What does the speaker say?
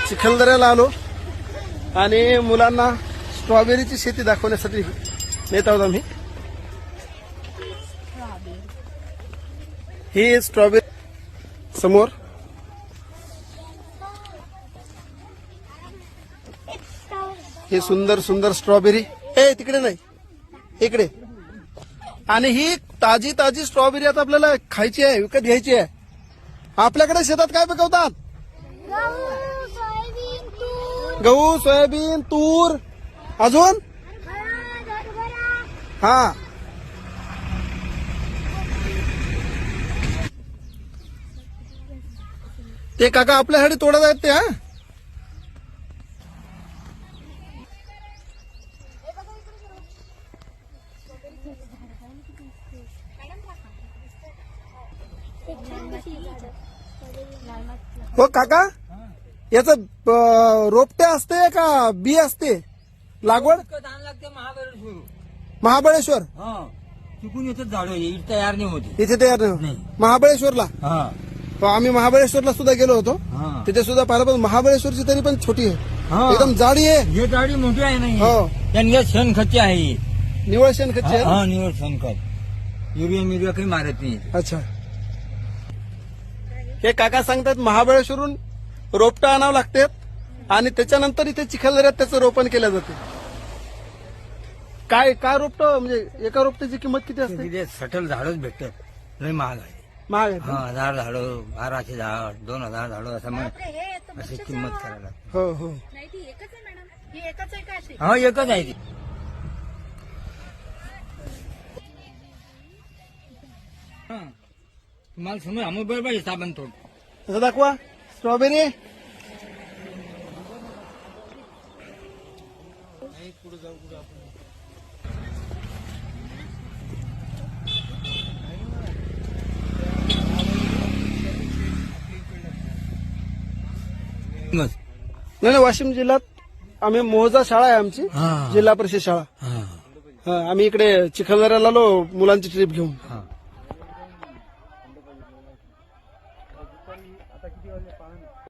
चिखलदऱ्याला आलो आणि मुलांना स्ट्रॉबेरीची शेती दाखवण्यासाठी नेत आहोत आम्ही. ही स्ट्रॉबेरी समोर, ही सुंदर सुंदर स्ट्रॉबेरी. तिकडे नाही, इकडे. आणि ही ताजी ताजी स्ट्रॉबेरी आता आपल्याला खायची आहे, विकत घ्यायची आहे. आपल्याकडे शेतात काय पिकवतात? गहू, सोयाबीन, तूर, अजून हा. ते काका आपल्यासाठी तोडत आहेत ते. हो काका, याच रोपटे असते का बी असते लागवड? महाबळेश्वर तिकून येतं झाड तयार नाही होते, इथे तयार नाही. महाबळेश्वरला आम्ही महाबळेश्वरला सुद्धा गेलो होतो. तिथे सुद्धा पाहिलं, पण महाबळेश्वरची तरी पण छोटी आहे, एकदम जाडी आहे. हे जाडी मोठी आहे नाही. हो, त्यांनी शेणखतची आहे, निवळ शेणखतची आहे. निवड शेणखत, युरिया मिरिया काही मारत नाही. अच्छा. हे काका सांगतात महाबळेश्वरून रोपटं आणावं लागतात आणि त्याच्यानंतर इथे चिखलदऱ्यात त्याचं रोपण केलं जाते. काय काय रोपटं म्हणजे एका रोपट्याची किंमत किती असते? तिथे सटल झाडच भेटतात, लय महाग आहे. महाग आहे. 1000 झाडं, 1200 झाड, 2000 झाडं, असं मग अशी किंमत करायला लागते. हो हो. हा, एकच आहे ती. तुम्हाला समज आम्ही बरोबर साबण तोड असं दाखवा स्ट्रॉबेरी. नाही, वाशिम जिल्ह्यात आम्ही मोहजा शाळा आहे आमची, जिल्हा परिषद शाळा. आम्ही इकडे चिखलदऱ्याला आलो मुलांची ट्रिप घेऊन.